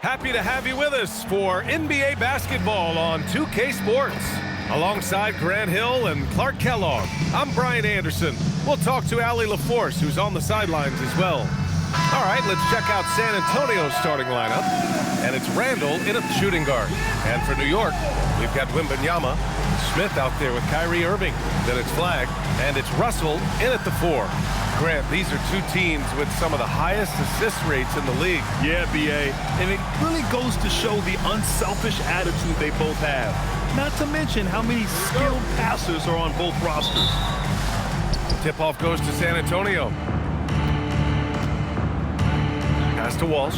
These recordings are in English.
Happy to have you with us for NBA basketball on 2K Sports. Alongside Grant Hill and Clark Kellogg, I'm Brian Anderson. We'll talk to Allie LaForce, who's on the sidelines as well. All right, let's check out San Antonio's starting lineup. And it's Randall in at the shooting guard. And for New York, we've got Wembanyama, Smith out there with Kyrie Irving. Then it's Flagg, and it's Russell in at the 4. Grant, these are two teams with some of the highest assist rates in the league. Yeah, B.A., and it really goes to show the unselfish attitude they both have. Not to mention how many skilled passers are on both rosters. Tip-off goes to San Antonio. Pass to Walsh.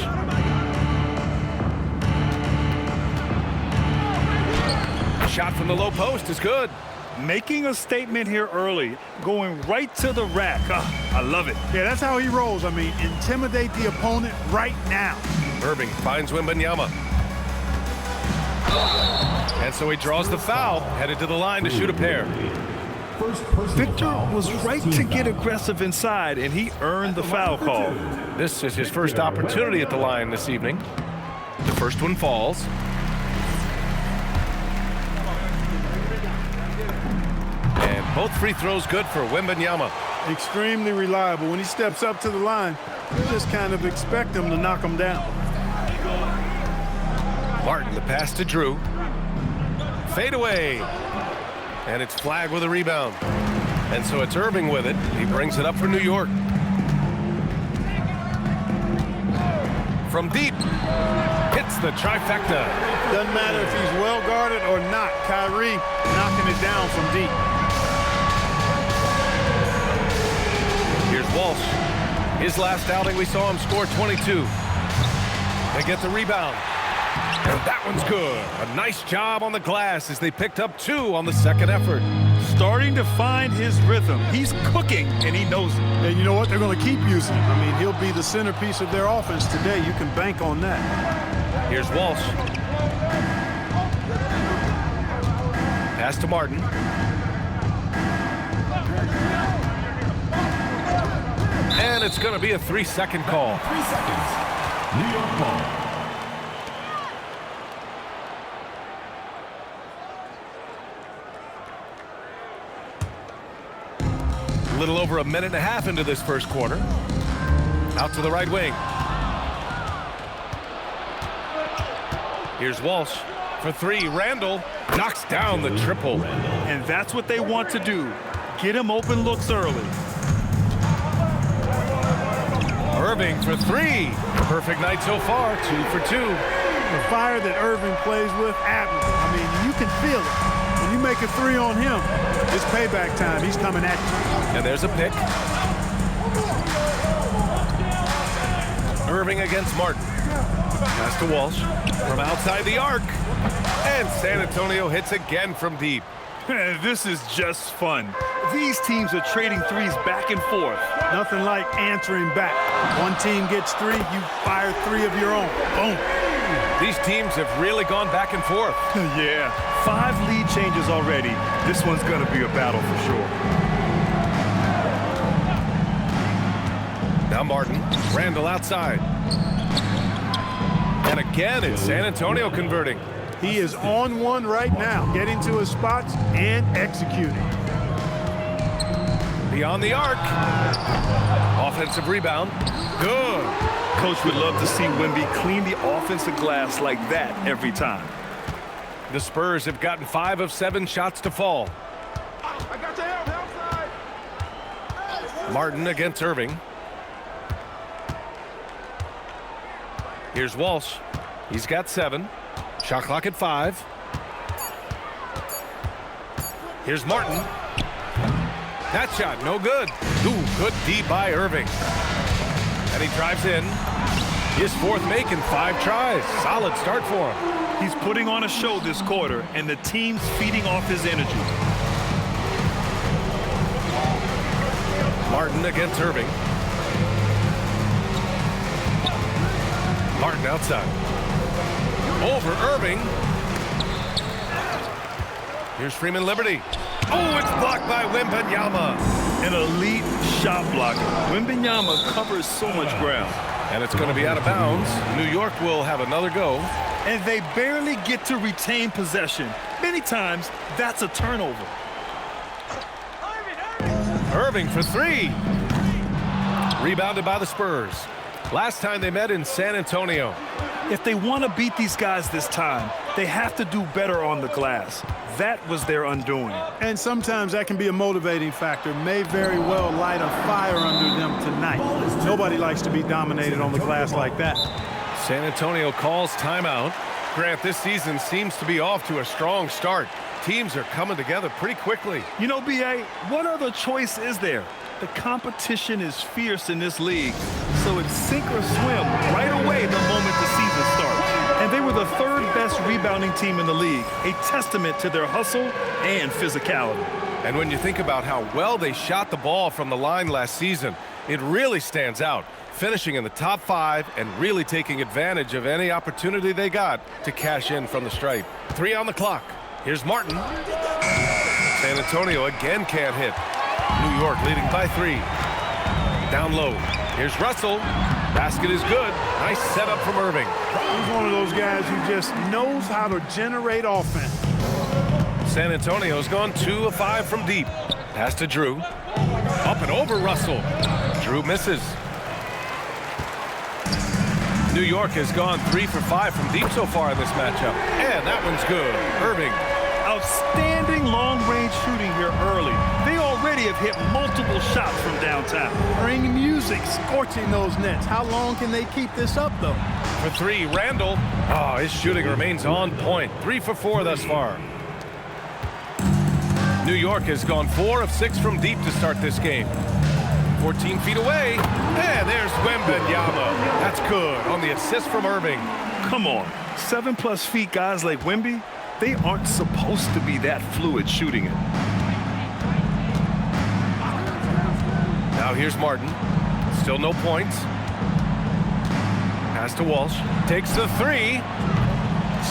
Shot from the low post is good. Making a statement here early, going right to the rack. I love it. Yeah, that's how he rolls. I mean, intimidate the opponent right now. Irving finds Wembanyama. And so he draws the foul, headed to the line to shoot a pair. Victor was right to get aggressive inside, and he earned the foul call. This is his first opportunity at the line this evening. The first one falls. And both free throws good for Wembanyama. Extremely reliable. When he steps up to the line, you just kind of expect him to knock him down. Martin, the pass to Drew. Fade away. And it's Flagg with a rebound. And so it's Irving with it. He brings it up for New York. From deep. Hits the trifecta. Doesn't matter if he's well guarded or not. Kyrie knocking it down from deep. Here's Walsh. His last outing, we saw him score 22. They get the rebound. And that one's good. A nice job on the glass as they picked up 2 on the second effort. Starting to find his rhythm. He's cooking, and he knows it. And you know what? They're going to keep using him. I mean, he'll be the centerpiece of their offense today. You can bank on that. Here's Walsh. Pass to Martin. And it's going to be a 3-second call. 3 seconds. New York ball. A little over a minute and a half into this first quarter. Out to the right wing. Here's Walsh for 3. Randall knocks down the triple. And that's what they want to do. Get him open looks early. Irving for 3. Perfect night so far, 2 for 2. The fire that Irving plays with, admirable. I mean, you can feel it. When you make a 3 on him, it's payback time. He's coming at you. And there's a pick. Irving against Martin. Pass to Walsh from outside the arc. And San Antonio hits again from deep. This is just fun. These teams are trading threes back and forth. Nothing like answering back. One team gets 3, you fire 3 of your own. Boom. These teams have really gone back and forth. Yeah, 5 lead changes already. This one's going to be a battle for sure. Now Martin, Randall outside. And again, it's San Antonio converting. He is on one right now, getting to his spots and executing. Beyond the arc. Offensive rebound. Good. Coach would love to see Wemby clean the offensive glass like that every time. The Spurs have gotten 5 of 7 shots to fall. I got your help outside. Martin against Irving. Here's Walsh. He's got 7. Shot clock at 5. Here's Martin. That shot, no good. Ooh, good D by Irving. And he drives in. His 4th make in 5 tries. Solid start for him. He's putting on a show this quarter, and the team's feeding off his energy. Martin against Irving. Martin outside. Over Irving. Here's Freeman Liberty. Oh, it's blocked by Wembanyama. An elite shot blocker. Wembanyama covers so much ground. And it's going to be out of bounds. New York will have another go. And they barely get to retain possession. Many times, that's a turnover. Irving for three. Rebounded by the Spurs. Last time they met in San Antonio. If they want to beat these guys this time, they have to do better on the glass. That was their undoing. And sometimes that can be a motivating factor. May very well light a fire under them tonight. Nobody likes to be dominated on the glass like that. San Antonio calls timeout. Grant, this season seems to be off to a strong start. Teams are coming together pretty quickly. You know, B.A., what other choice is there? The competition is fierce in this league, so it's sink or swim right away the moment the season starts. And they were the third best rebounding team in the league, a testament to their hustle and physicality. And when you think about how well they shot the ball from the line last season, it really stands out, finishing in the top 5 and really taking advantage of any opportunity they got to cash in from the stripe. 3 on the clock. Here's Martin. San Antonio again can't hit. New York leading by 3. Down low. Here's Russell. Basket is good. Nice setup from Irving. He's one of those guys who just knows how to generate offense. San Antonio's gone 2 of 5 from deep. Pass to Drew. Up and over Russell. Drew misses. New York has gone 3 for 5 from deep so far in this matchup. And that one's good. Irving. Outstanding long-range shooting here early. They already have hit multiple shots from downtown. Bring music, scorching those nets. How long can they keep this up, though? For 3, Randall. Oh, his shooting remains on point. 3 for 4 thus far. New York has gone 4 of 6 from deep to start this game. 14 feet away. And there's Wembanyama. That's good on the assist from Irving. Come on. 7+ feet guys like Wemby, they aren't supposed to be that fluid shooting it. Now here's Martin. Still no points. Pass to Walsh. Takes the 3.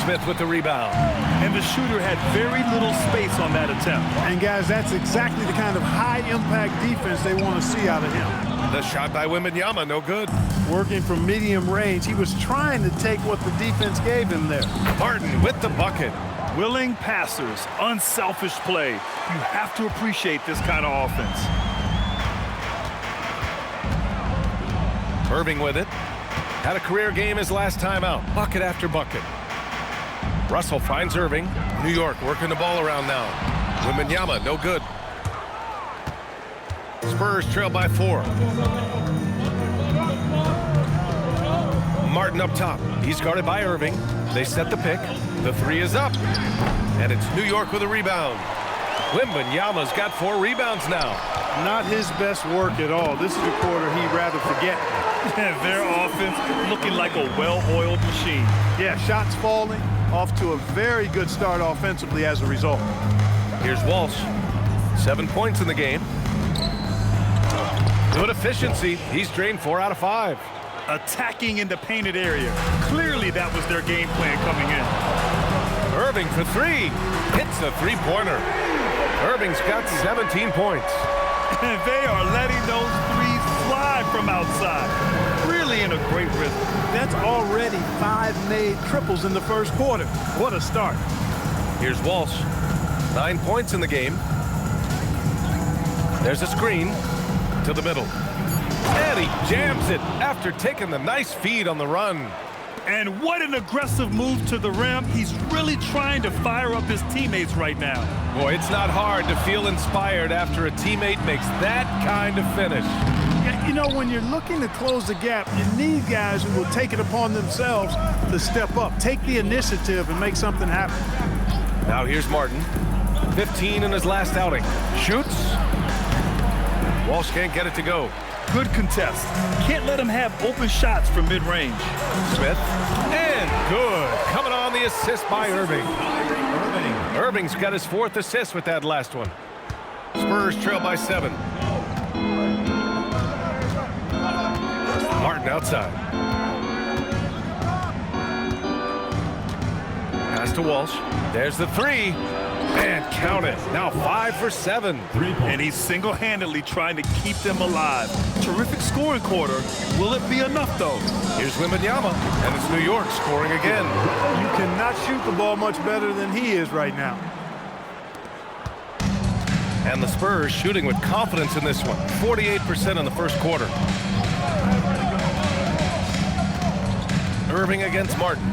Smith with the rebound. And the shooter had very little space on that attempt. And guys, that's exactly the kind of high-impact defense they want to see out of him. The shot by Wembanyama, no good. Working from medium range, he was trying to take what the defense gave him there. Martin with the bucket. Willing passers, unselfish play. You have to appreciate this kind of offense. Irving with it. Had a career game his last time out. Bucket after bucket. Russell finds Irving. New York working the ball around now. Wembanyama, no good. Spurs trail by 4. Martin up top. He's guarded by Irving. They set the pick. The 3 is up. And it's New York with a rebound. Wembanyama's got 4 rebounds now. Not his best work at all. This is a quarter he'd rather forget. Their offense looking like a well-oiled machine. Yeah, shots falling. Off to a very good start offensively as a result. Here's Walsh. 7 points in the game. Good efficiency. He's drained 4 out of 5. Attacking in the painted area. Clearly that was their game plan coming in. Irving for 3. Hits a 3-pointer. Irving's got 17 points. And they are letting those threes fly from outside. Really in a great rhythm. That's already 5 made triples in the first quarter. What a start. Here's Walsh. 9 points in the game. There's a screen to the middle. And he jams it after taking the nice feed on the run. And what an aggressive move to the rim. He's really trying to fire up his teammates right now. Boy, it's not hard to feel inspired after a teammate makes that kind of finish. You know, when you're looking to close the gap, you need guys who will take it upon themselves to step up, take the initiative, and make something happen. Now here's Martin. 15 in his last outing. Shoots. Walsh can't get it to go. Good contest. Can't let him have open shots from mid-range. Smith. And good. Coming on the assist by Irving. Irving's got his 4th assist with that last one. Spurs trail by 7. Martin outside. Pass to Walsh. There's the 3. And count it. Now 5 for 7. And he's single-handedly trying to keep them alive. Terrific scoring quarter. Will it be enough, though? Here's Wembanyama, and it's New York scoring again. You cannot shoot the ball much better than he is right now. And the Spurs shooting with confidence in this one. 48% in the first quarter. Irving against Martin.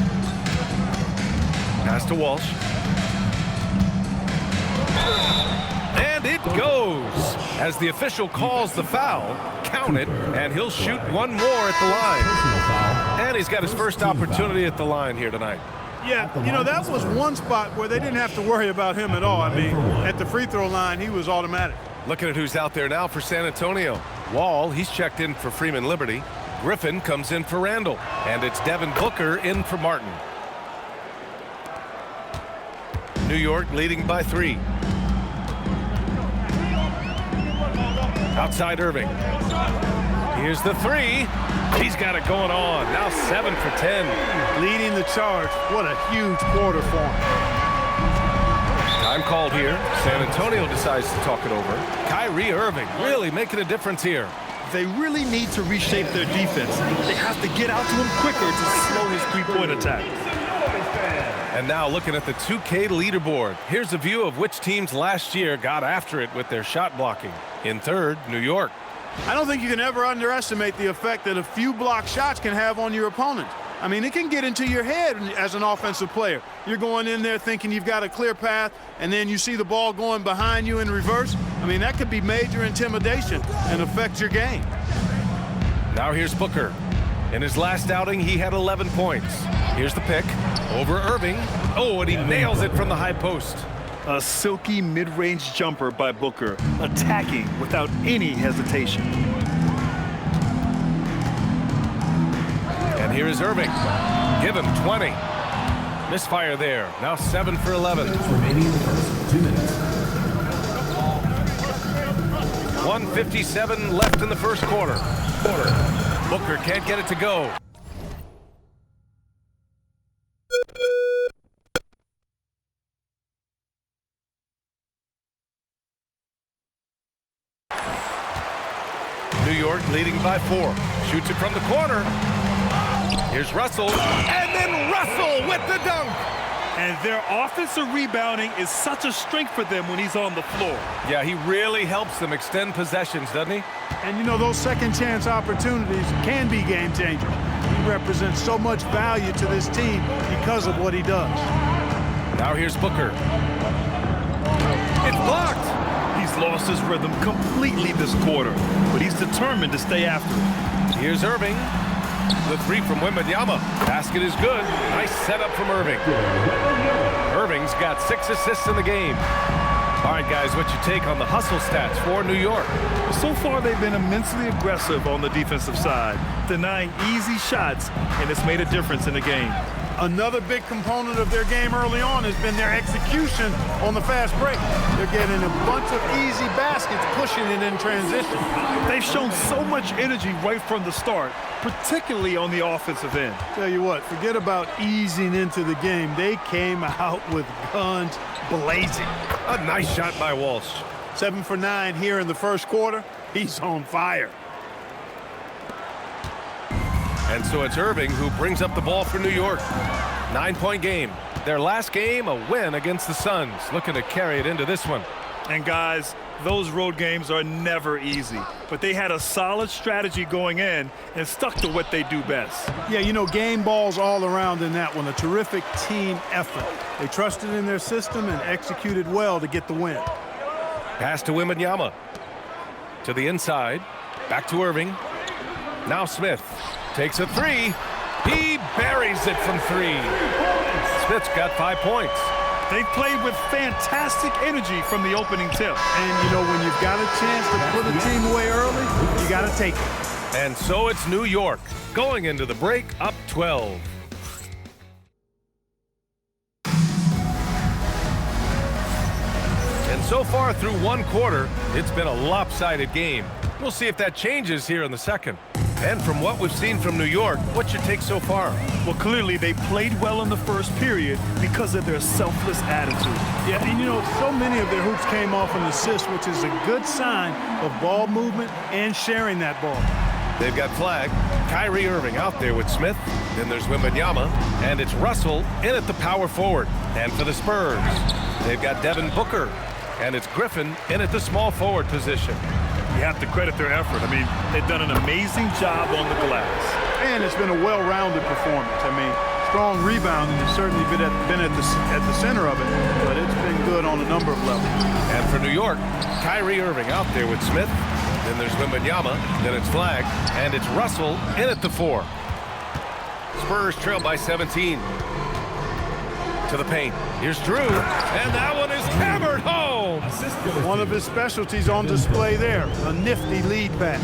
Pass to Walsh. And it goes. As the official calls the foul, count it, and he'll shoot one more at the line. And he's got his first opportunity at the line here tonight. Yeah, you know, that was one spot where they didn't have to worry about him at all. I mean, at the free throw line, he was automatic. Looking at who's out there now for San Antonio. Wall, he's checked in for Freeman Liberty. Griffin comes in for Randall. And it's Devin Booker in for Martin. New York leading by 3. Outside Irving. Here's the 3. He's got it going on. Now 7 for 10. Leading the charge. What a huge quarter for him. Time called here. San Antonio decides to talk it over. Kyrie Irving really making a difference here. They really need to reshape their defense. They have to get out to him quicker to slow his three-point attack. And now looking at the 2K leaderboard. Here's a view of which teams last year got after it with their shot blocking. In third, New York. I don't think you can ever underestimate the effect that a few block shots can have on your opponent. I mean, it can get into your head as an offensive player. You're going in there thinking you've got a clear path, and then you see the ball going behind you in reverse. I mean, that could be major intimidation and affect your game. Now here's Booker. In his last outing, he had 11 points. Here's the pick over Irving. Oh, and he nails it from the high post. A silky mid-range jumper by Booker, attacking without any hesitation. And here is Irving. Give him 20. Misfire there. Now 7 for 11. Remaining in the first 2 minutes. 1:57 left in the first quarter. Booker can't get it to go. New York leading by 4. Shoots it from the corner. Here's Russell. And then Russell with the dunk. And their offensive rebounding is such a strength for them when he's on the floor. Yeah, he really helps them extend possessions, doesn't he? And, you know, those second chance opportunities can be game changers. He represents so much value to this team because of what he does. Now here's Booker. It's blocked. He's lost his rhythm completely this quarter, but he's determined to stay after it. Here's Irving. The 3 from Wembanyama. Basket is good. Nice setup from Irving. Irving's got 6 assists in the game. All right, guys, what's your take on the hustle stats for New York? So far, they've been immensely aggressive on the defensive side, denying easy shots, and it's made a difference in the game. Another big component of their game early on has been their execution on the fast break. They're getting a bunch of easy baskets, pushing it in transition. They've shown so much energy right from the start, particularly on the offensive end. Tell you what, forget about easing into the game. They came out with guns blazing. A nice shot by Walsh. 7 for 9 here in the first quarter. He's on fire. And so it's Irving who brings up the ball for New York. 9-point game. Their last game, a win against the Suns. Looking to carry it into this one. And guys, those road games are never easy, but they had a solid strategy going in and stuck to what they do best. Yeah, you know, game balls all around in that one. A terrific team effort. They trusted in their system and executed well to get the win. Pass to Wembanyama. To the inside. Back to Irving. Now Smith takes a 3. He buries it from 3. Smith's got 5 points. They played with fantastic energy from the opening tip. And, you know, when you've got a chance to put a team away early, you got to take it. And so it's New York going into the break up 12. And so far through one quarter, it's been a lopsided game. We'll see if that changes here in the second. And from what we've seen from New York, what's your take so far? Well, clearly they played well in the first period because of their selfless attitude. Yeah, and you know, so many of their hoops came off an assist, which is a good sign of ball movement and sharing that ball. They've got flag. Kyrie Irving out there with Smith. Then there's Wembanyama. And it's Russell in at the power forward. And for the Spurs, they've got Devin Booker. And it's Griffin in at the small forward position. You have to credit their effort. I mean, they've done an amazing job on the glass. And it's been a well-rounded performance. I mean, strong rebounding has certainly been at the center of it, but it's been good on a number of levels. And for New York, Kyrie Irving out there with Smith. Then there's Wembanyama. Then it's flag. And it's Russell in at the 4. Spurs trail by 17. To the paint. Here's Drew. And that one is hammered home. One of his specialties on display there. A nifty lead pass.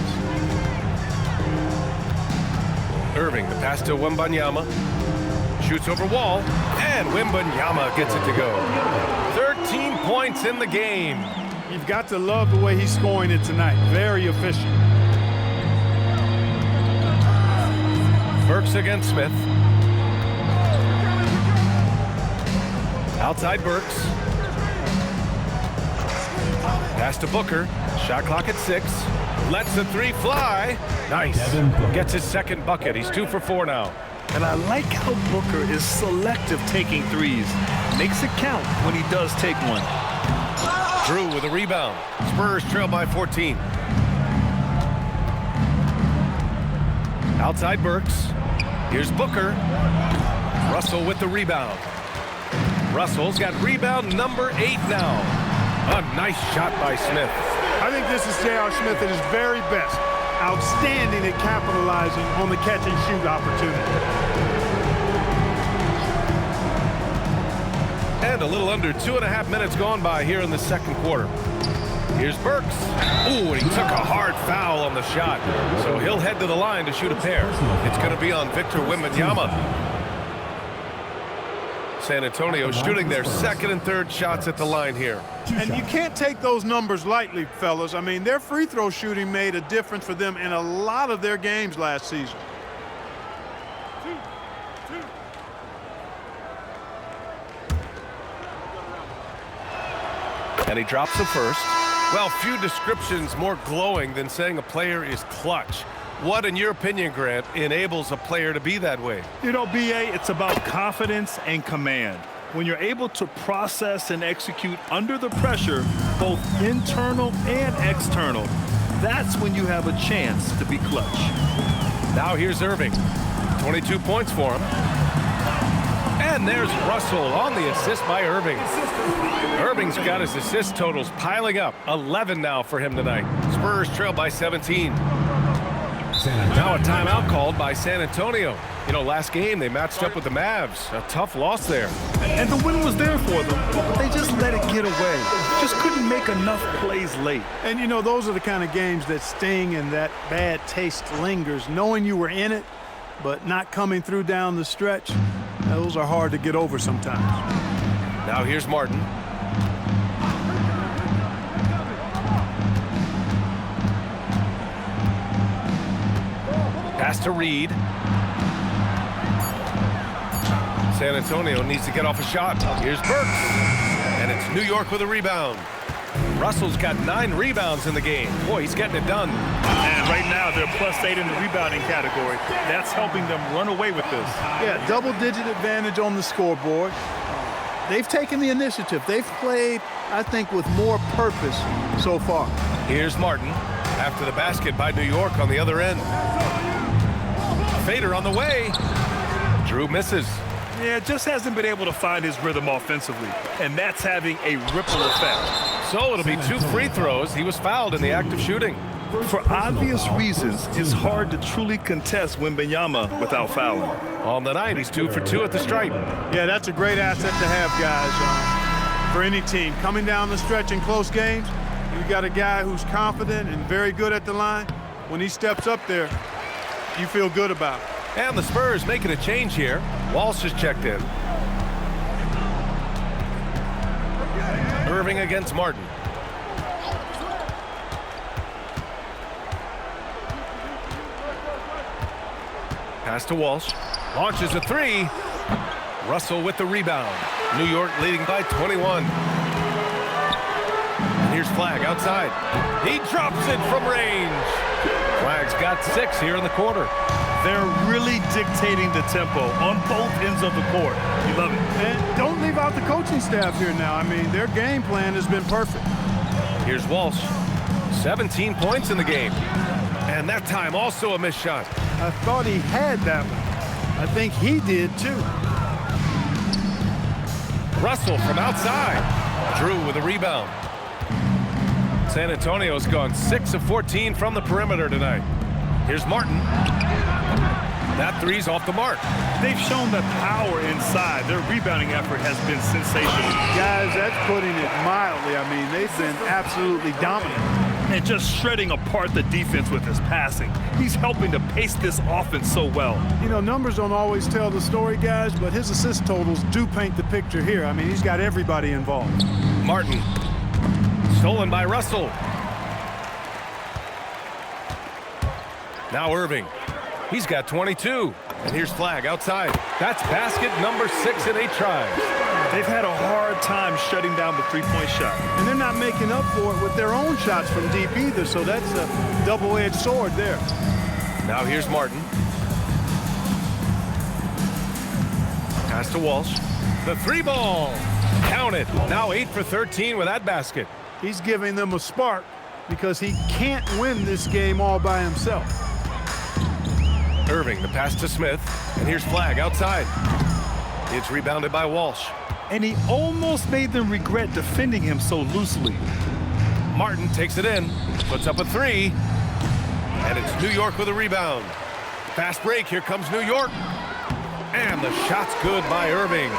Irving, the pass to Wembanyama. Shoots over wall. And Wembanyama gets it to go. 13 points in the game. You've got to love the way he's scoring it tonight. Very efficient. Burks against Smith. Outside Burks. Pass to Booker. Shot clock at 6. Lets the 3 fly. Nice. Gets his second bucket. He's 2 for 4 now. And I like how Booker is selective taking threes. Makes it count when he does take one. Drew with a rebound. Spurs trail by 14. Outside Burks. Here's Booker. Russell with the rebound. Russell's got rebound number 8 now. A nice shot by Smith. I think this is J.R. Smith at his very best. Outstanding at capitalizing on the catch and shoot opportunity. And a little under 2.5 minutes gone by here in the second quarter. Here's Burks. Ooh, and he took a hard foul on the shot. So he'll head to the line to shoot a pair. It's going to be on Victor Wembanyama. San Antonio shooting their second and third shots at the line here. And you can't take those numbers lightly, fellas. I mean, their free throw shooting made a difference for them in a lot of their games last season. And he drops the first. Well, few descriptions more glowing than saying a player is clutch. What, in your opinion, Grant, enables a player to be that way? You know, B.A., it's about confidence and command. When you're able to process and execute under the pressure, both internal and external, that's when you have a chance to be clutch. Now here's Irving. 22 points for him. And there's Russell on the assist by Irving. Irving's got his assist totals piling up. 11 now for him tonight. Spurs trail by 17. Now a timeout called by San Antonio. You know, last game they matched up with the Mavs. A tough loss there. And the win was there for them, but they just let it get away. Just couldn't make enough plays late. And, you know, those are the kind of games that sting and that bad taste lingers. Knowing you were in it, but not coming through down the stretch, those are hard to get over sometimes. Now here's Martin. Pass to Reed. San Antonio needs to get off a shot. Here's Burks. And it's New York with a rebound. Russell's got 9 rebounds in the game. Boy, he's getting it done. And right now they're +8 in the rebounding category. That's helping them run away with this. Yeah, double-digit advantage on the scoreboard. They've taken the initiative. They've played, I think, with more purpose so far. Here's Martin after the basket by New York on the other end. Fader on the way. Drew misses. Yeah, just hasn't been able to find his rhythm offensively, and that's having a ripple effect. So it'll be 2 free throws. He was fouled in the act of shooting. For obvious reasons, it's hard to truly contest Wembanyama without fouling. On the night, he's 2 for 2 at the stripe. Yeah, that's a great asset to have, guys, for any team. Coming down the stretch in close games, you got a guy who's confident and very good at the line. When he steps up there, you feel good about it. And the Spurs making a change here. Walsh has checked in. Irving against Martin. Pass to Walsh. Launches a three. Russell with the rebound. New York leading by 21. And here's Flagg outside. He drops it from range. Flagg's got 6 here in the quarter. They're really dictating the tempo on both ends of the court. You love it. And don't leave out the coaching staff here now. I mean, their game plan has been perfect. Here's Walsh. 17 points in the game. And that time also a missed shot. I thought he had that one. I think he did too. Russell from outside. Drew with a rebound. San Antonio's gone 6 of 14 from the perimeter tonight. Here's Martin. That three's off the mark. They've shown the power inside. Their rebounding effort has been sensational. Guys, that's putting it mildly. I mean, they've been absolutely dominant. And just shredding apart the defense with his passing. He's helping to pace this offense so well. You know, numbers don't always tell the story, guys, but his assist totals do paint the picture here. I mean, he's got everybody involved. Martin. Stolen by Russell. Now Irving. He's got 22. And here's Flagg outside. That's basket number 6 in 8 tries. They've had a hard time shutting down the three-point shot. And they're not making up for it with their own shots from deep either, so that's a double-edged sword there. Now here's Martin. Pass to Walsh. The three ball. Count it. Now 8 for 13 with that basket. He's giving them a spark because he can't win this game all by himself. Irving, the pass to Smith. And here's Flagg outside. It's rebounded by Walsh. And he almost made them regret defending him so loosely. Martin takes it in, puts up a three, and it's New York with a rebound. Fast break, here comes New York. And the shot's good by Irving.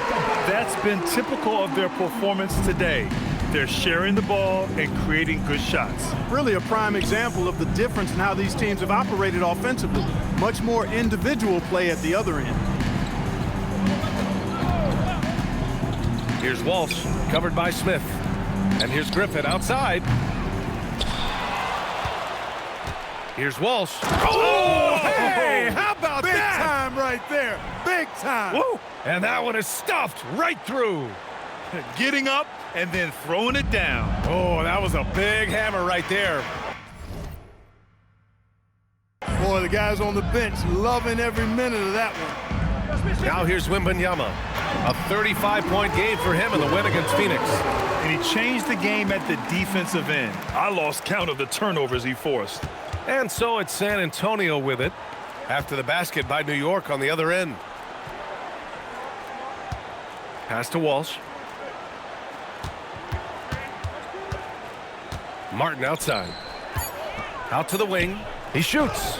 That's been typical of their performance today. They're sharing the ball and creating good shots. Really a prime example of the difference in how these teams have operated offensively. Much more individual play at the other end. Here's Walsh, covered by Smith. And here's Griffin outside. Here's Walsh. Oh, hey, how about Big that? time right there. Big time. Woo! And that one is stuffed right through. Getting up and then throwing it down. Oh, that was a big hammer right there. Boy, the guys on the bench loving every minute of that one. Now here's Wembanyama. A 35-point game for him in the win against Phoenix. And he changed the game at the defensive end. I lost count of the turnovers he forced. And so it's San Antonio with it after the basket by New York on the other end. Pass to Walsh. Martin outside. Out to the wing. He shoots.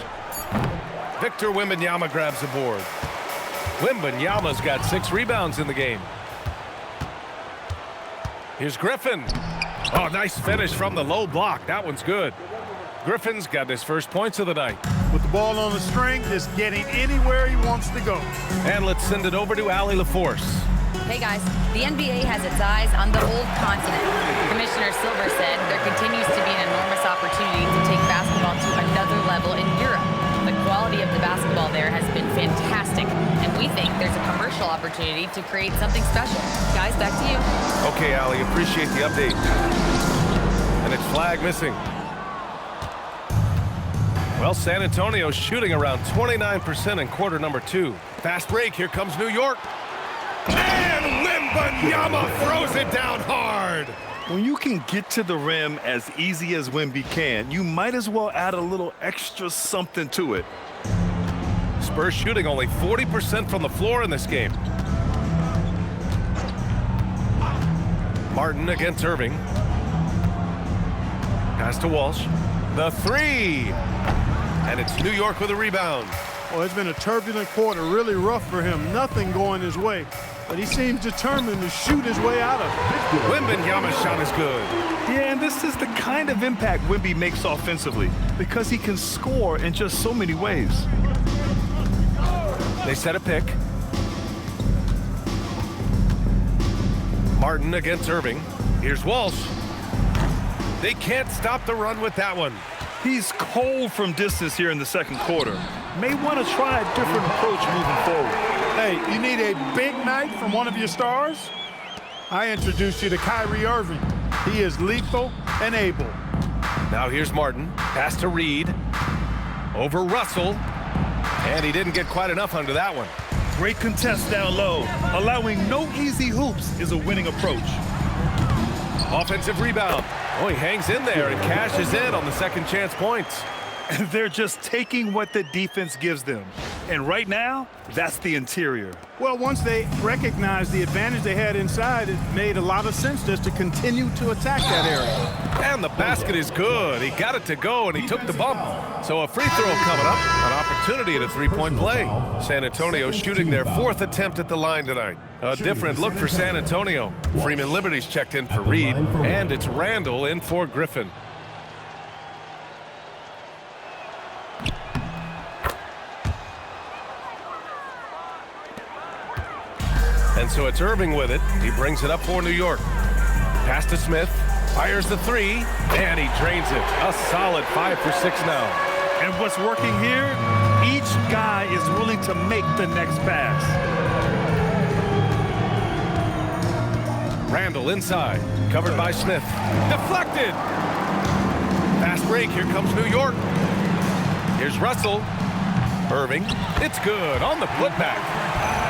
Victor Wembanyama grabs the board. Wembanyama's got 6 rebounds in the game. Here's Griffin. Oh, nice finish from the low block. That one's good. Griffin's got his first points of the night. With the ball on the string, just getting anywhere he wants to go. And let's send it over to Allie LaForce. Hey guys, the NBA has its eyes on the old continent. Commissioner Silver said there continues to be an enormous opportunity to take basketball to another level in Europe. The quality of the basketball there has been fantastic, and we think there's a commercial opportunity to create something special. Guys, back to you. Okay, Allie, appreciate the update. And it's Flagg missing. Well, San Antonio's shooting around 29% in quarter number 2. Fast break, here comes New York. And Wembanyama throws it down hard. When you can get to the rim as easy as Wemby can, you might as well add a little extra something to it. Spurs shooting only 40% from the floor in this game. Martin against Irving. Pass to Walsh. The three. And it's New York with a rebound. Well, it's been a turbulent quarter, really rough for him. Nothing going his way. But he seems determined to shoot his way out of it. Wembanyama's shot is good. Yeah, and this is the kind of impact Wemby makes offensively because he can score in just so many ways. They set a pick. Martin against Irving. Here's Walsh. They can't stop the run with that one. He's cold from distance here in the second quarter. may want to try a different approach moving forward. Hey, you need a big night from one of your stars? I introduced you to Kyrie Irving. He is lethal and able. Now here's Martin. Pass to Reed. Over Russell. And he didn't get quite enough under that one. Great contest down low. Allowing no easy hoops is a winning approach. Offensive rebound. Oh, he hangs in there and cashes in on the second chance points. And they're just taking what the defense gives them. And right now, that's the interior. Well, once they recognized the advantage they had inside, it made a lot of sense just to continue to attack that area. And the basket is good. He got it to go, and he took the bump. So a free throw coming up, an opportunity at a three-point play. San Antonio shooting their 4th attempt at the line tonight. A different look for San Antonio. Freeman Liberty's checked in for Reed, and it's Randall in for Griffin. And so it's Irving with it. He brings it up for New York. Pass to Smith. Fires the three. And he drains it. A solid 5 for 6 now. And what's working here? Each guy is willing to make the next pass. Randall inside. Covered by Smith. Deflected. Fast break. Here comes New York. Here's Russell. Irving. It's good on the putback.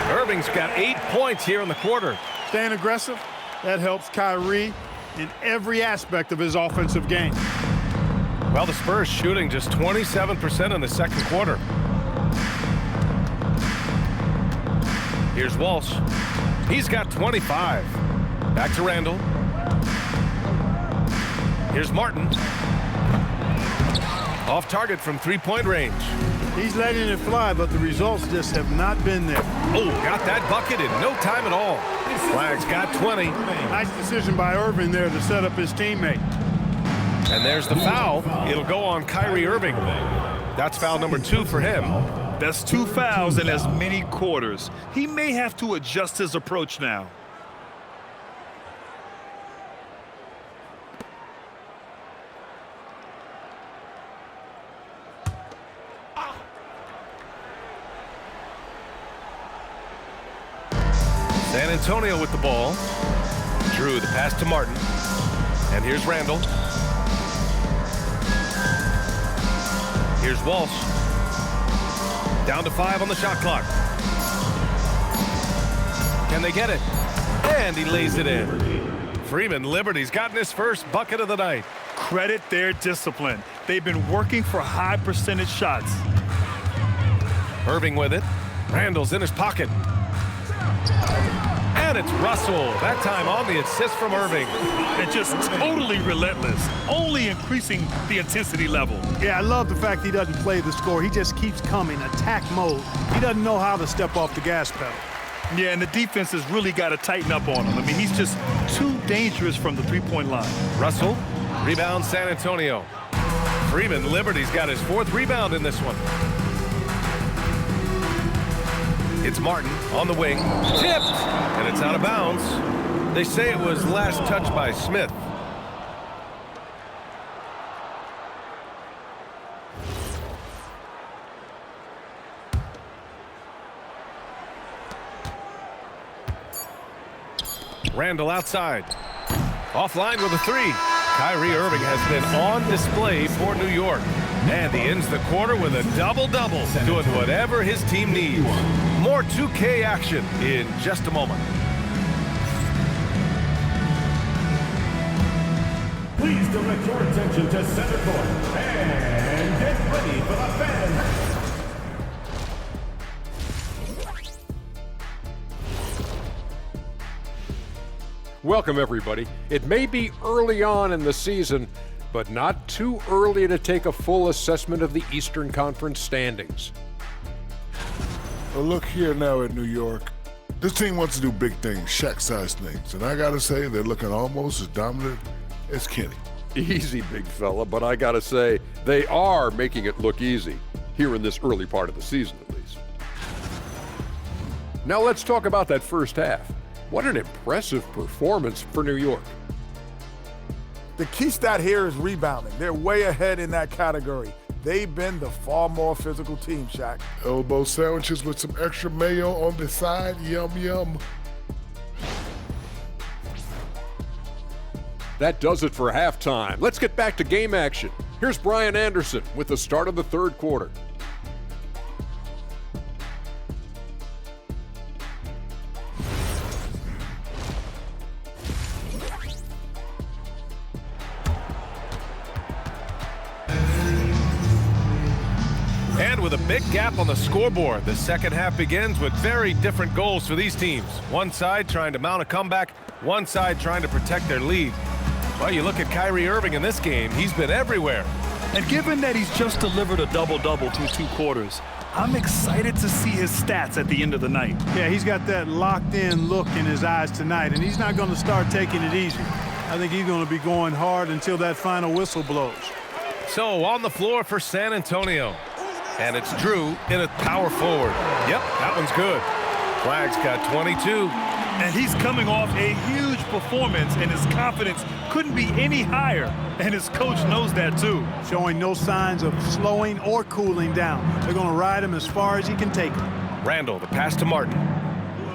Irving's got 8 points here in the quarter. Staying aggressive, that helps Kyrie in every aspect of his offensive game. Well, the Spurs shooting just 27% in the second quarter. Here's Walsh. He's got 25. Back to Randall. Here's Martin. Off target from three-point range. He's letting it fly, but the results just have not been there. Oh, got that bucket in no time at all. Flag's got 20. Nice decision by Irving there to set up his teammate. And there's the foul. It'll go on Kyrie Irving. That's foul number 2 for him. That's 2 fouls in as many quarters. He may have to adjust his approach now. San Antonio with the ball. Drew the pass to Martin. And here's Randall. Here's Walsh. Down to 5 on the shot clock. Can they get it? And he lays it in. Freeman Liberty's gotten his first bucket of the night. Credit their discipline. They've been working for high percentage shots. Irving with it. Randall's in his pocket. And it's Russell. That time on the assist from Irving. And just totally relentless, only increasing the intensity level. Yeah, I love the fact he doesn't play the score. He just keeps coming, attack mode. He doesn't know how to step off the gas pedal. Yeah, and the defense has really got to tighten up on him. I mean, he's just too dangerous from the three-point line. Russell, rebound San Antonio. Freeman Liberty's got his 4th rebound in this one. It's Martin on the wing. Tipped! And it's out of bounds. They say it was last touched by Smith. Randall outside. Offline with a 3. Kyrie Irving has been on display for New York. And he ends the quarter with a double-double, doing whatever his team needs. More 2K action in just a moment. Please direct your attention to center court and get ready for the fans. Welcome, everybody. It may be early on in the season, but not too early to take a full assessment of the Eastern Conference standings. Well, look here now in New York. This team wants to do big things, Shaq-sized things, and I gotta say they're looking almost as dominant as Kenny. Easy, big fella, but I gotta say, they are making it look easy, here in this early part of the season at least. Now let's talk about that first half. What an impressive performance for New York. The key stat here is rebounding. They're way ahead in that category. They've been the far more physical team, Shaq. Elbow sandwiches with some extra mayo on the side. Yum, yum. That does it for halftime. Let's get back to game action. Here's Brian Anderson with the start of the third quarter. And with a big gap on the scoreboard, the second half begins with very different goals for these teams. One side trying to mount a comeback, one side trying to protect their lead. Well, you look at Kyrie Irving in this game, he's been everywhere. And given that he's just delivered a double-double through 2 quarters, I'm excited to see his stats at the end of the night. Yeah, he's got that locked-in look in his eyes tonight, and he's not going to start taking it easy. I think he's going to be going hard until that final whistle blows. So on the floor for San Antonio. And it's Drew in a power forward. Yep, that one's good. Flag's got 22. And he's coming off a huge performance, and his confidence couldn't be any higher. And his coach knows that too. Showing no signs of slowing or cooling down. They're going to ride him as far as he can take him. Randall, the pass to Martin.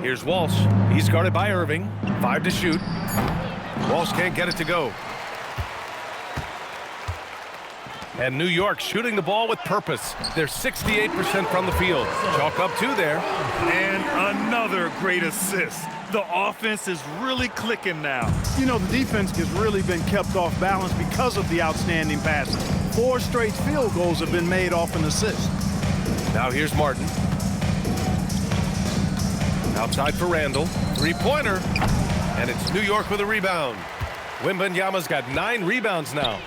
Here's Walsh. He's guarded by Irving. 5 to shoot. Walsh can't get it to go. And New York shooting the ball with purpose. They're 68% from the field. Chalk up 2 there. And another great assist. The offense is really clicking now. You know, the defense has really been kept off balance because of the outstanding passes. 4 straight field goals have been made off an assist. Now here's Martin. Outside for Randall. 3-pointer. And it's New York with a rebound. Wembanyama's got 9 rebounds now.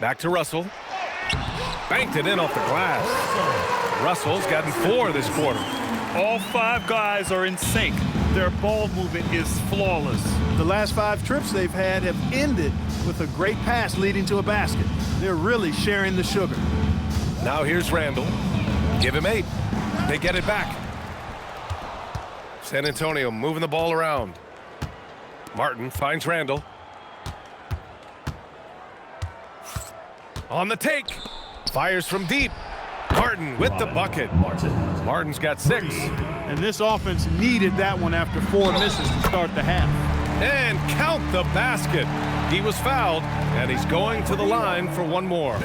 Back to Russell. Banked it in off the glass. Russell's gotten 4 this quarter. All 5 guys are in sync. Their ball movement is flawless. The last 5 trips they've had have ended with a great pass leading to a basket. They're really sharing the sugar. Now here's Randall. Give him 8. They get it back. San Antonio moving the ball around. Martin finds Randall. On the take. Fires from deep. Martin with the bucket. Martin's got 6. And this offense needed that one after 4 misses to start the half. And count the basket. He was fouled, and he's going to the line for 1 more.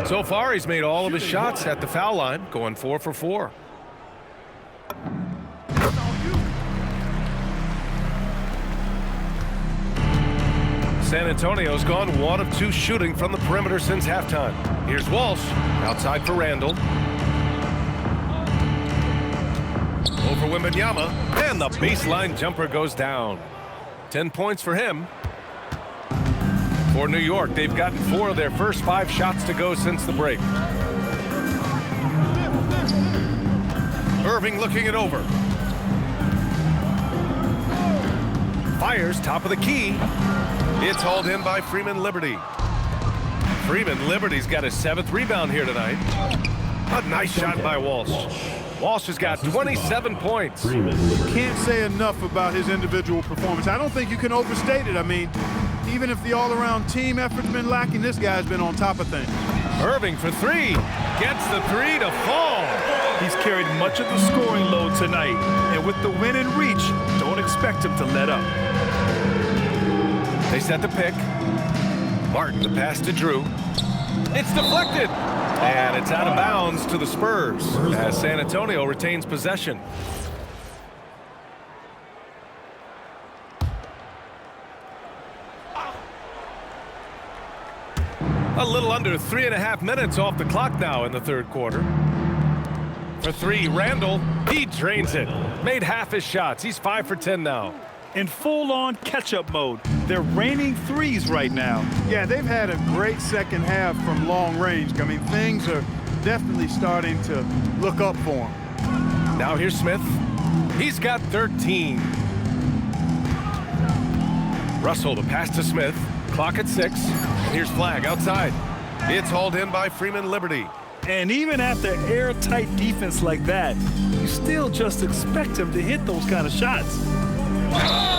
So far, he's made all of his shots at the foul line, going 4 for 4. San Antonio's gone 1 of 2 shooting from the perimeter since halftime. Here's Walsh, outside for Randall. Over Wembanyama, and the baseline jumper goes down. 10 points for him. For New York, they've gotten 4 of their first 5 shots to go since the break. Irving looking it over. Fires top of the key. It's hauled in by Freeman Liberty. Freeman Liberty's got his 7th rebound here tonight. A nice shot by Walsh. Walsh has got 27 points. Can't say enough about his individual performance. I don't think you can overstate it. I mean, even if the all-around team effort's been lacking, this guy's been on top of things. Irving for 3. Gets the 3 to fall. He's carried much of the scoring load tonight. And with the win in reach, don't expect him to let up. They set the pick. Martin, the pass to Drew. It's deflected. And it's out of bounds to the Spurs as San Antonio retains possession. A little under 3.5 minutes off the clock now in the third quarter. For 3, Randall, he drains it. Made half his shots. He's 5 for 10 now. In full-on catch-up mode. They're raining threes right now. Yeah, they've had a great second half from long range. I mean, things are definitely starting to look up for them. Now here's Smith. He's got 13. Russell, the pass to Smith. Clock at 6. Here's Flag outside. It's hauled in by Freeman Liberty. And even after airtight defense like that, you still just expect him to hit those kind of shots.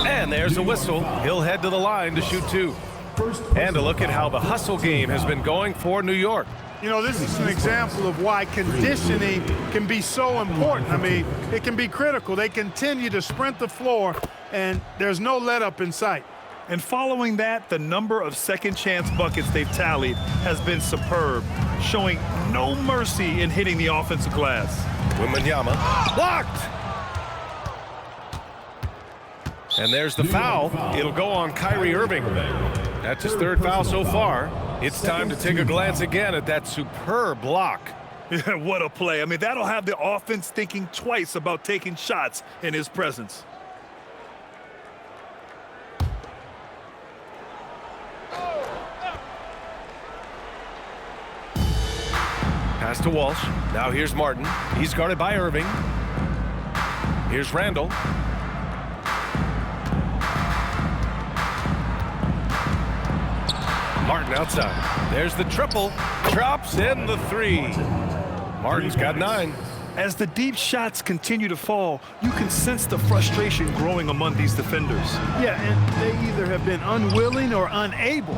And there's a whistle. He'll head to the line to shoot 2. first. And a look at how the hustle game has been going for New York. You know, this is an example of why conditioning can be so important. I mean, it can be critical. They continue to sprint the floor, and there's no let-up in sight. And following that, the number of second-chance buckets they've tallied has been superb, showing no mercy in hitting the offensive glass. Wembanyama blocked. And there's the foul. It'll go on Kyrie Irving. That's his third foul so far. It's time to take a glance again at that superb block. Yeah, what a play. I mean, that'll have the offense thinking twice about taking shots in his presence. Pass to Walsh. Now here's Martin. He's guarded by Irving. Here's Randall. Martin outside. There's the triple. Drops in the three. Martin's got 9. As the deep shots continue to fall, you can sense the frustration growing among these defenders. Yeah, and they either have been unwilling or unable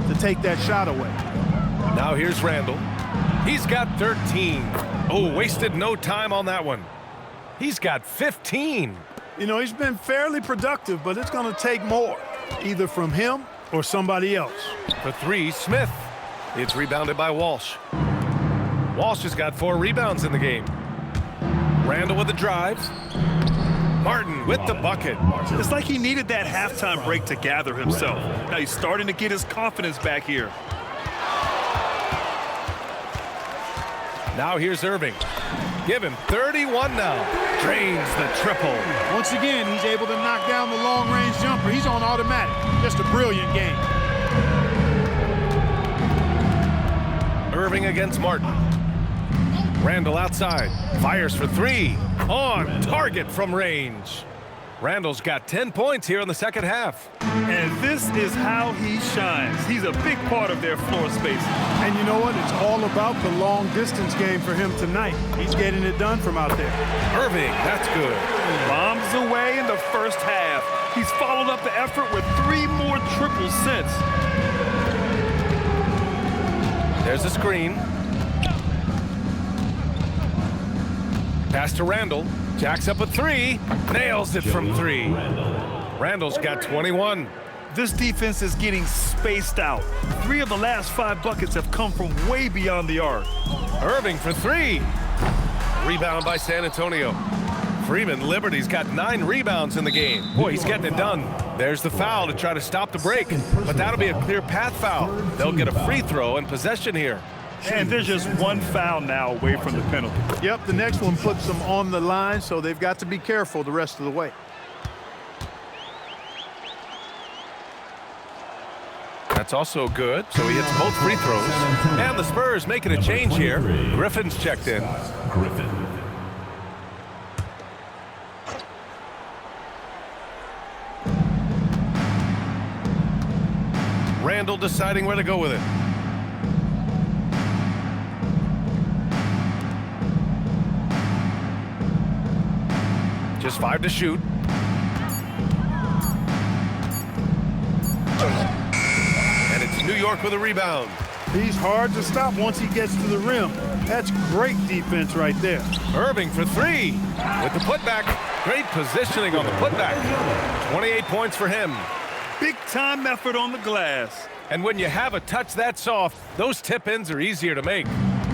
to take that shot away. Now here's Randall. He's got 13. Oh, wasted no time on that one. He's got 15. You know, he's been fairly productive, but it's going to take more, either from him or somebody else. For 3, Smith. It's rebounded by Walsh. Walsh has got 4 rebounds in the game. Randall with the drive. Martin with the bucket. It's like he needed that halftime break to gather himself. Now he's starting to get his confidence back here. Now here's Irving. Give him 31 now. Drains the triple. Once again, he's able to knock down the long-range jumper. He's on automatic. Just a brilliant game. Irving against Martin. Randall outside. Fires for 3. On target from range. Randall's got 10 points here in the second half. And this is how he shines. He's a big part of their floor space. And you know what? It's all about the long-distance game for him tonight. He's getting it done from out there. Irving, that's good. Bombs away in the first half. He's followed up the effort with 3 more triples since. There's a screen. Pass to Randall. Jacks up a 3. Nails it from 3. Randall's got 21. This defense is getting spaced out. 3 of the last 5 buckets have come from way beyond the arc. Irving for 3. Rebound by San Antonio. Freeman Liberty's got 9 rebounds in the game. Boy, he's getting it done. There's the foul to try to stop the break, but that'll be a clear path foul. They'll get a free throw and possession here. And there's just 1 foul now away from the penalty. Yep, the next one puts them on the line, so they've got to be careful the rest of the way. That's also good, so he hits both free throws. And the Spurs making a change here. Griffin's checked in. Griffin. Randall deciding where to go with it. Just 5 to shoot. And it's New York with a rebound. He's hard to stop once he gets to the rim. That's great defense right there. Irving for 3 with the putback. Great positioning on the putback. 28 points for him. Big time effort on the glass. And when you have a touch that soft, those tip-ins are easier to make.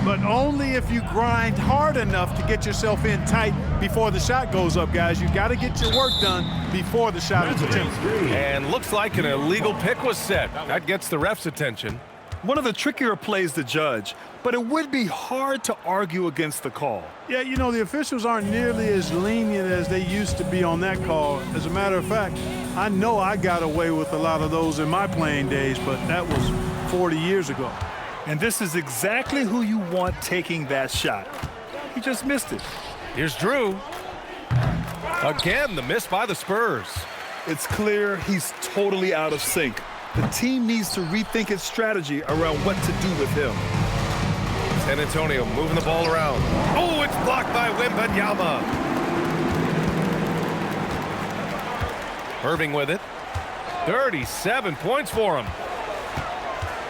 But only if you grind hard enough to get yourself in tight before the shot goes up, guys. You got to get your work done before the shot is attempted. And looks like an illegal pick was set. That gets the ref's attention. One of the trickier plays to judge, but it would be hard to argue against the call. Yeah, you know, the officials aren't nearly as lenient as they used to be on that call. As a matter of fact, I know I got away with a lot of those in my playing days, but that was 40 years ago. And this is exactly who you want taking that shot. He just missed it. Here's Drew. Again, the miss by the Spurs. It's clear he's totally out of sync. The team needs to rethink its strategy around what to do with him. San Antonio moving the ball around. Oh, it's blocked by Wembanyama. Irving with it. 37 points for him.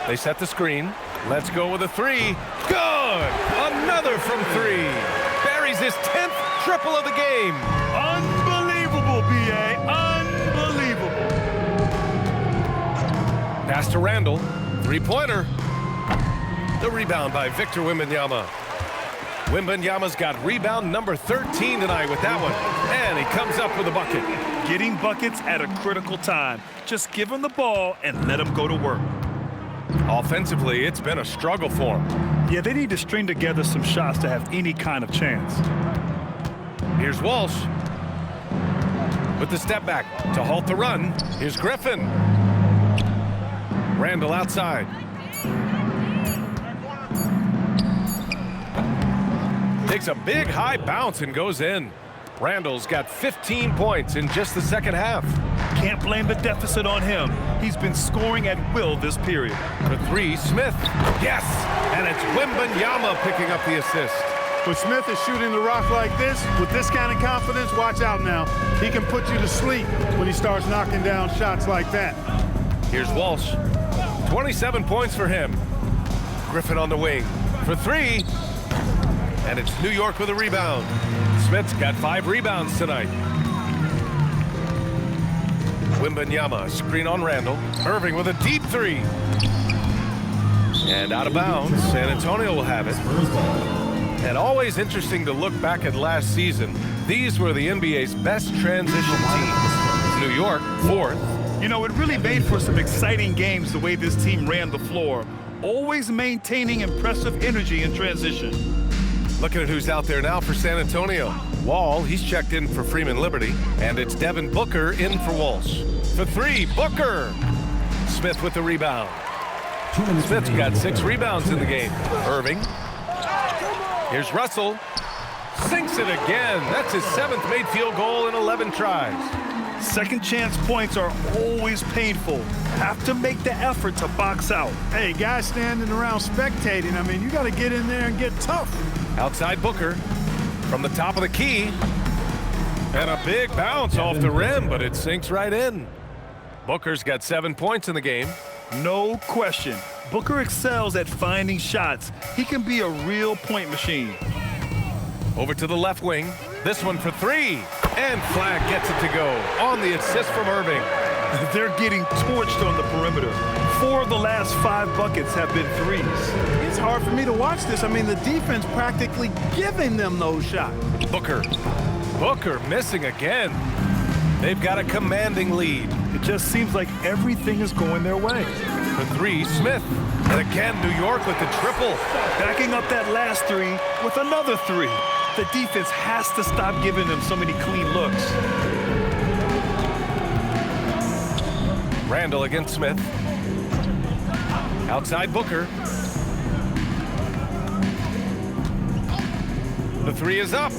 They set the screen. Let's go with a three. Good! Another from three. Buries his 10th triple of the game. Unbelievable, B.A. Unbelievable. Pass to Randall. Three-pointer. The rebound by Victor Wembanyama. Wembanyama's got rebound number 13 tonight with that one. And he comes up with a bucket. Getting buckets at a critical time. Just give him the ball and let him go to work. Offensively, it's been a struggle for him. Yeah, they need to string together some shots to have any kind of chance. Here's Walsh with the step back to halt the run. Here's Griffin. Randall outside. Takes a big high bounce and goes in. Randall's got 15 points in just the second half. Can't blame the deficit on him. He's been scoring at will this period. For three, Smith. Yes! And it's Wembanyama picking up the assist. When Smith is shooting the rock like this, with this kind of confidence, watch out now. He can put you to sleep when he starts knocking down shots like that. Here's Walsh. 27 points for him. Griffin on the wing. For three. And it's New York with a rebound. Smith's got 5 rebounds tonight. Wembanyama, screen on Randall. Irving with a deep three. And out of bounds. San Antonio will have it. And always interesting to look back at last season. These were the NBA's best transition teams. New York, 4th. You know, it really made for some exciting games the way this team ran the floor. Always maintaining impressive energy in transition. Looking at who's out there now for San Antonio. Wall, he's checked in for Freeman Liberty. And it's Devin Booker in for Walsh. For three, Booker. Smith with the rebound. Smith's got 6 rebounds in the game. Irving. Here's Russell. Sinks it again. That's his 7th made field goal in 11 tries. Second chance points are always painful. Have to make the effort to box out. Hey, guys standing around spectating, I mean, you got to get in there and get tough. Outside Booker from the top of the key. And a big bounce off the rim, but it sinks right in. Booker's got 7 points in the game. No question. Booker excels at finding shots. He can be a real point machine. Over to the left wing. This one for three. And Flagg gets it to go on the assist from Irving. They're getting torched on the perimeter. 4 of the last 5 buckets have been threes. It's hard for me to watch this. I mean, the defense practically giving them those shots. Booker missing again. They've got a commanding lead. It just seems like everything is going their way. For three, Smith. And again, New York with the triple. Backing up that last three with another three. The defense has to stop giving them so many clean looks. Randall against Smith. Outside Booker. The three is up.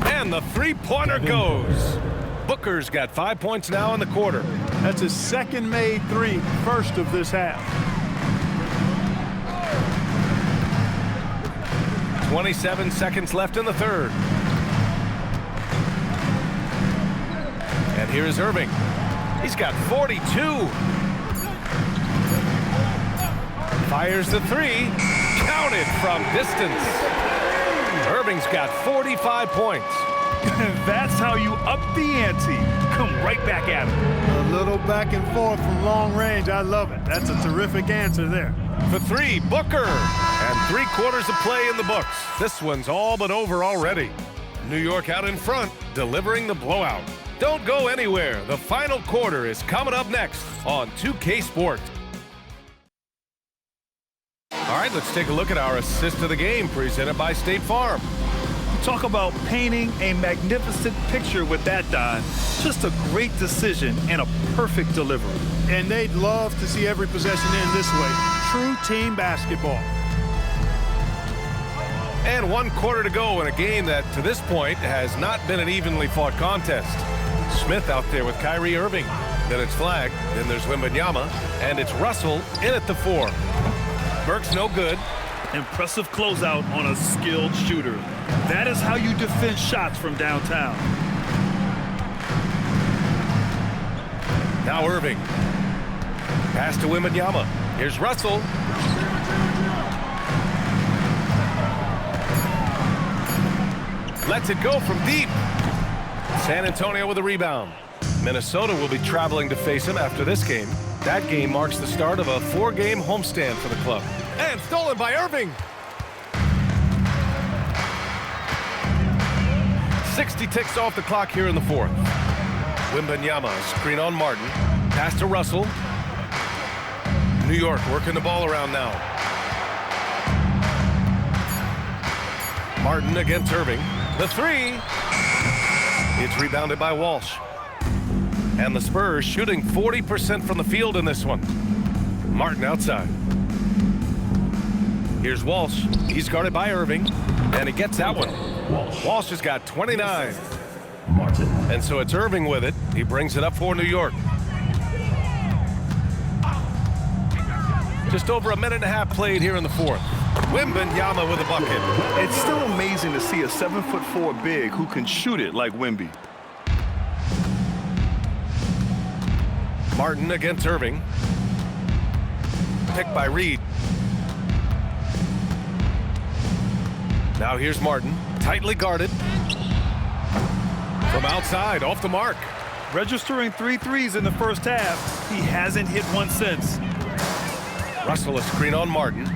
And the three-pointer goes. Booker's got 5 points now in the quarter. That's his second made three, first of this half. 27 seconds left in the third. And here is Irving. He's got 42. Fires the three. Counted from distance. Irving's got 45 points. That's how you up the ante. Come right back at him. A little back and forth from long range. I love it. That's a terrific answer there. For three, Booker. And 3/4 of play in the books. This one's all but over already. New York out in front, delivering the blowout. Don't go anywhere. The final quarter is coming up next on 2K Sports. All right, let's take a look at our assist of the game presented by State Farm. Talk about painting a magnificent picture with that, Don. Just a great decision and a perfect delivery. And they'd love to see every possession end this way. True team basketball. And 1/4 to go in a game that, to this point, has not been an evenly fought contest. Smith out there with Kyrie Irving. Then it's Flagg. Then there's Wembanyama. And it's Russell in at the 4. Burke's no good. Impressive closeout on a skilled shooter. That is how you defend shots from downtown. Now Irving. Pass to Wembanyama. Here's Russell. Lets it go from deep. San Antonio with a rebound. Minnesota will be traveling to face him after this game. That game marks the start of a 4-game homestand for the club. And stolen by Irving. 60 ticks off the clock here in the fourth. Wembanyama, screen on Martin. Pass to Russell. New York working the ball around now. Martin against Irving. The three. It's rebounded by Walsh. And the Spurs shooting 40% from the field in this one. Martin outside. Here's Walsh. He's guarded by Irving. And he gets that one. Walsh has got 29. Martin. And so it's Irving with it. He brings it up for New York. Just over a minute and a half played here in the fourth. Wembanyama with a bucket. It's still amazing to see a 7'4" big who can shoot it like Wemby. Martin against Irving. Picked by Reed. Now here's Martin, tightly guarded. From outside, off the mark. Registering 3 threes in the first half. He hasn't hit one since. Russell a screen on Martin.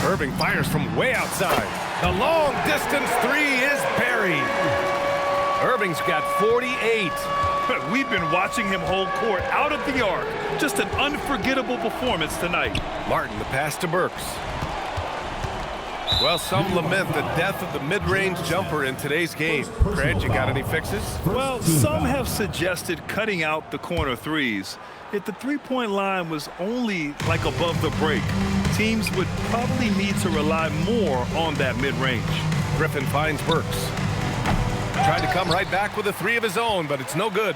Irving fires from way outside. The long distance three is buried. Irving's got 48. We've been watching him hold court out of the arc. Just an unforgettable performance tonight. Martin, the pass to Burks. Well, some lament the death of the mid-range jumper in today's game. Craig, you got any fixes? Well, some have suggested cutting out the corner threes. If the three-point line was only like above the break, teams would probably need to rely more on that mid-range. Griffin finds Burks. Tried to come right back with a three of his own, but it's no good.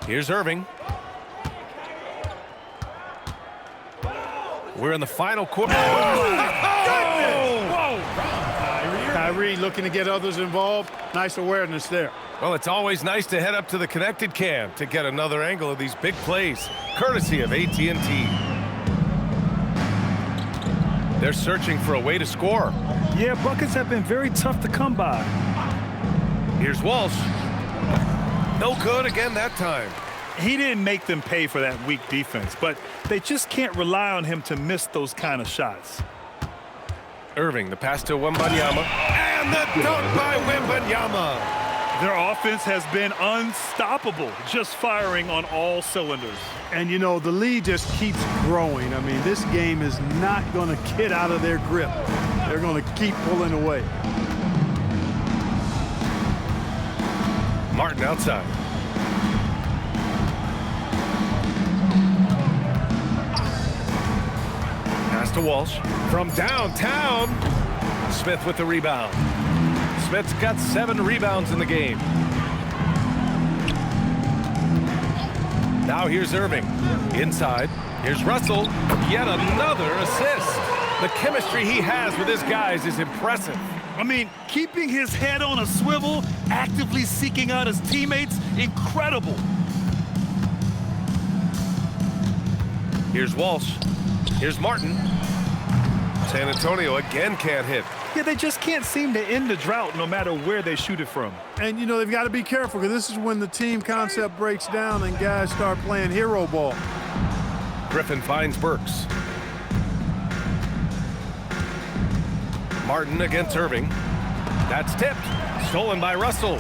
Here's Irving. We're in the final quarter. Kyrie looking to get others involved. Nice awareness there. Well, it's always nice to head up to the connected cam to get another angle of these big plays, courtesy of AT&T. They're searching for a way to score. Yeah, buckets have been very tough to come by. Here's Walsh. No good again that time. He didn't make them pay for that weak defense, but they just can't rely on him to miss those kind of shots. Irving, the pass to Wembanyama. And the dunk by Wembanyama. Their offense has been unstoppable, just firing on all cylinders. And, you know, the lead just keeps growing. I mean, this game is not going to get out of their grip. They're going to keep pulling away. Martin outside. Pass to Walsh. From downtown. Smith with the rebound. Smith's got 7 rebounds in the game. Now here's Irving. Inside. Here's Russell. Yet another assist. The chemistry he has with his guys is impressive. I mean, keeping his head on a swivel, actively seeking out his teammates, incredible. Here's Walsh. Here's Martin. San Antonio again can't hit. Yeah, they just can't seem to end the drought no matter where they shoot it from. And, you know, they've got to be careful because this is when the team concept breaks down and guys start playing hero ball. Griffin finds Burks. Martin against Irving. That's tipped. Stolen by Russell.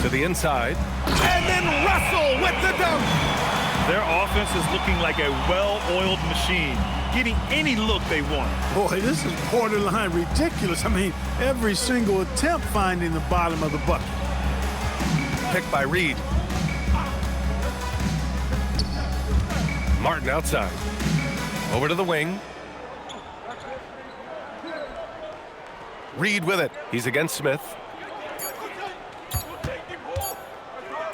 To the inside. And then Russell with the dunk. Their offense is looking like a well-oiled machine, getting any look they want. Boy, this is borderline ridiculous. I mean, every single attempt finding the bottom of the bucket. Picked by Reed. Martin outside. Over to the wing. Reed with it. He's against Smith.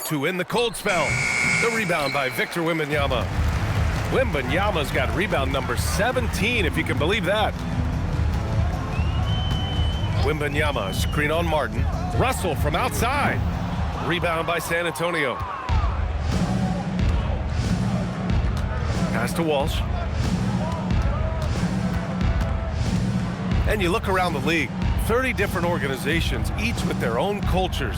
2 in the cold spell. The rebound by Victor Wembanyama. Wembanyama's got rebound number 17, if you can believe that. Wembanyama, screen on Martin. Russell from outside. Rebound by San Antonio. Pass to Walsh. And you look around the league, 30 different organizations, each with their own cultures.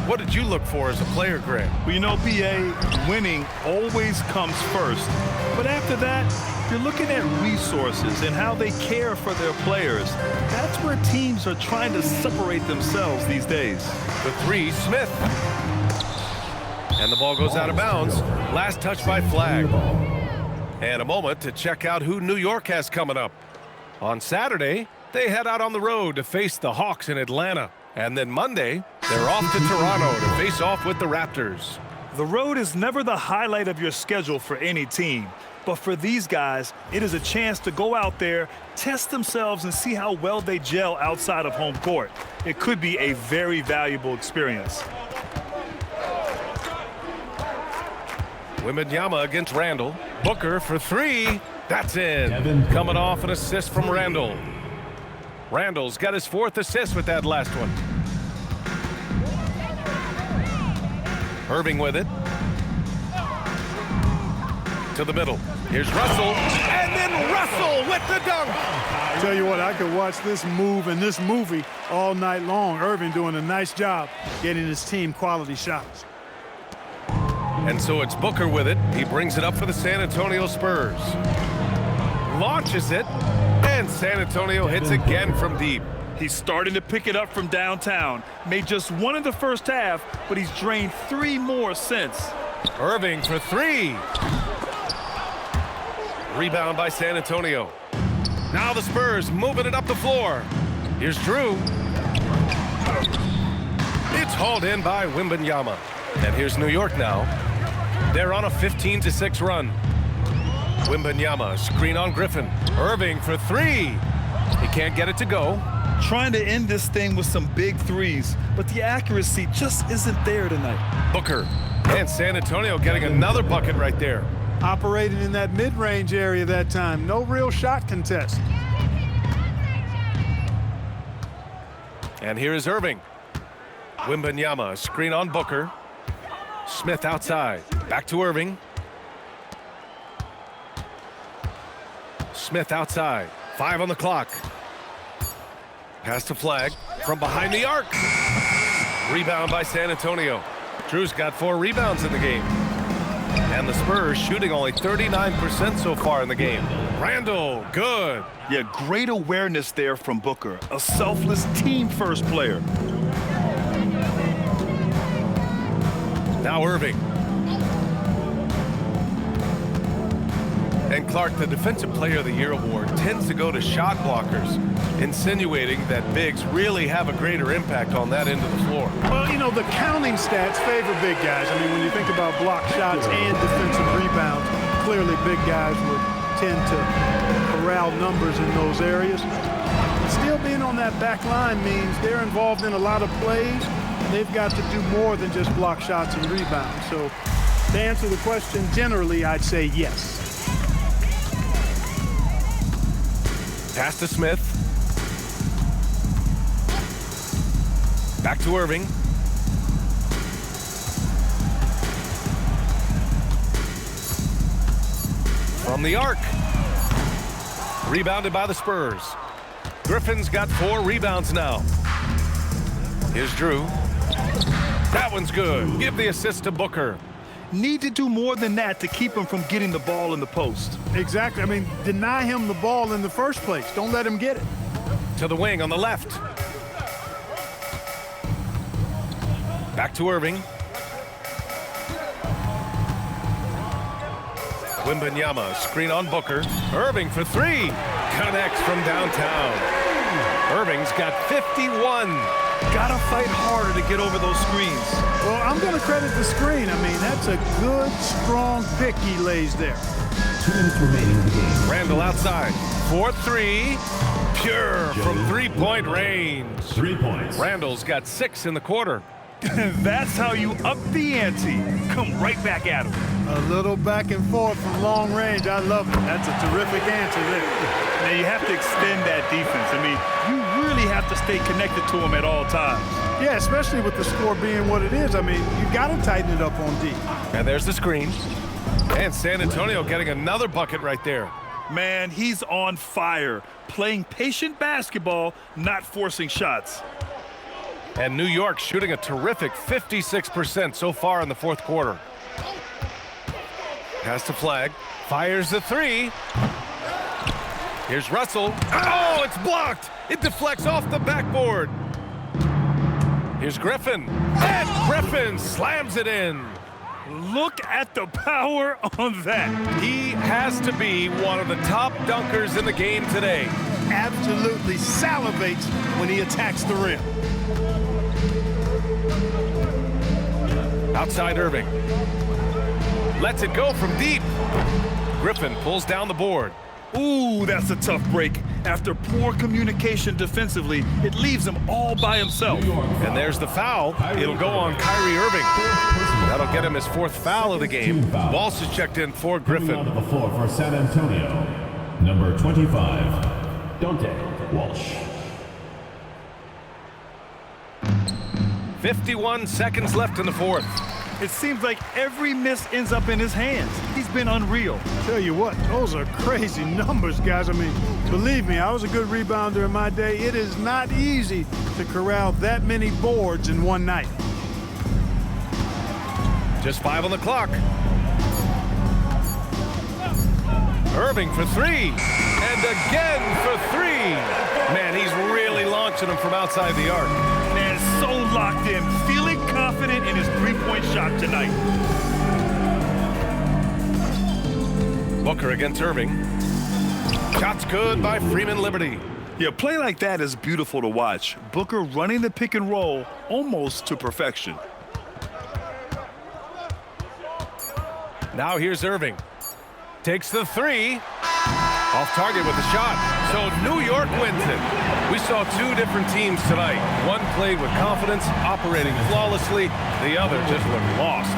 What did you look for as a player, Grant? Well, you know, PA, winning always comes first. But after that, you're looking at resources and how they care for their players. That's where teams are trying to separate themselves these days. The three, Smith. And the ball goes out of bounds. Last touch by Flag. And a moment to check out who New York has coming up. On Saturday, they head out on the road to face the Hawks in Atlanta. And then Monday, they're off to Toronto to face off with the Raptors. The road is never the highlight of your schedule for any team. But for these guys, it is a chance to go out there, test themselves, and see how well they gel outside of home court. It could be a very valuable experience. Wembanyama against Randall. Booker for three. That's in. Coming off an assist from Randall. Randall's got his fourth assist with that last one. Irving with it. To the middle. Here's Russell. And then Russell with the dunk. Tell you what, I could watch this move and this movie all night long. Irving doing a nice job getting his team quality shots. And so it's Booker with it. He brings it up for the San Antonio Spurs. Launches it. And San Antonio hits again from deep. He's starting to pick it up from downtown. Made just one in the first half, but he's drained 3 more since. Irving for three. Rebound by San Antonio. Now the Spurs moving it up the floor. Here's Drew. It's hauled in by Wembanyama. And here's New York now. They're on a 15-6 run. Wembanyama, screen on Griffin. Irving for three. He can't get it to go. Trying to end this thing with some big threes, but the accuracy just isn't there tonight. Booker and San Antonio getting another bucket right there. Operating in that mid-range area that time. No real shot contest. And here is Irving. Wembanyama, screen on Booker. Smith outside. Back to Irving. Smith outside. 5 on the clock. Pass to Flag from behind the arc. Rebound by San Antonio. Drew's got 4 rebounds in the game. And the Spurs shooting only 39% so far in the game. Randall, good. Yeah, great awareness there from Booker. A selfless team-first player. Now Irving. And Clark, the Defensive Player of the Year award tends to go to shot blockers, insinuating that bigs really have a greater impact on that end of the floor. Well, you know, the counting stats favor big guys. I mean, when you think about block shots and defensive rebounds, clearly big guys would tend to corral numbers in those areas. But still being on that back line means they're involved in a lot of plays. They've got to do more than just block shots and rebounds. So to answer the question, generally, I'd say yes. Pass to Smith. Back to Irving. From the arc. Rebounded by the Spurs. Griffin's got 4 rebounds now. Here's Drew. That one's good. Give the assist to Booker. Need to do more than that to keep him from getting the ball in the post. Exactly. I mean, deny him the ball in the first place. Don't let him get it. To the wing on the left. Back to Irving. Wembanyama, screen on Booker. Irving for 3. Connects from downtown. Irving's got 51. Gotta fight harder to get over those screens. Well, I'm going to credit the screen. I mean, that's a good, strong pick he lays there. 2 minutes remaining in the game. Randall outside. 4-3. Pure from 3-point range. 3 points. Randall's got 6 in the quarter. That's how you up the ante. Come right back at him. A little back and forth from long range. I love it. That's a terrific answer there. Now, you have to extend that defense. I mean, you really have to stay connected to him at all times. Yeah, especially with the score being what it is. I mean, you've got to tighten it up on D. And there's the screen. And San Antonio getting another bucket right there. Man, he's on fire, playing patient basketball, not forcing shots. And New York shooting a terrific 56% so far in the fourth quarter. Pass to Flag, fires the three. Here's Russell. Oh, it's blocked. It deflects off the backboard. Here's Griffin. And Griffin slams it in. Look at the power on that. He has to be one of the top dunkers in the game today. Absolutely salivates when he attacks the rim. Outside Irving. Lets it go from deep. Griffin pulls down the board. Ooh, that's a tough break. After poor communication defensively, it leaves him all by himself. And there's the foul. It'll go on Kyrie Irving. That'll get him his fourth foul of the game. Walsh is checked in for Griffin. Coming onto the floor for San Antonio, number 25, Dante Walsh. 51 seconds left in the fourth. It seems like every miss ends up in his hands. He's been unreal. Tell you what, those are crazy numbers, guys. I mean, believe me, I was a good rebounder in my day. It is not easy to corral that many boards in one night. Just 5 on the clock. Irving for three. And again for three. Man, he's really launching them from outside the arc. Man, so locked in, feeling confident in his three-point shot tonight. Booker against Irving. Shot's good by Freeman Liberty. Yeah, play like that is beautiful to watch. Booker running the pick and roll almost to perfection. Now here's Irving. Takes the three. Off target with the shot. So New York wins it. We saw two different teams tonight. One played with confidence, operating flawlessly. The other just looked lost.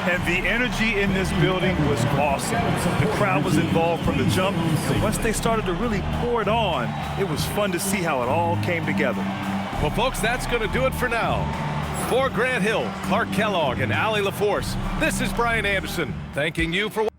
And the energy in this building was awesome. The crowd was involved from the jump. And once they started to really pour it on, it was fun to see how it all came together. Well, folks, that's going to do it for now. For Grant Hill, Clark Kellogg, and Allie LaForce, this is Brian Anderson, thanking you for watching.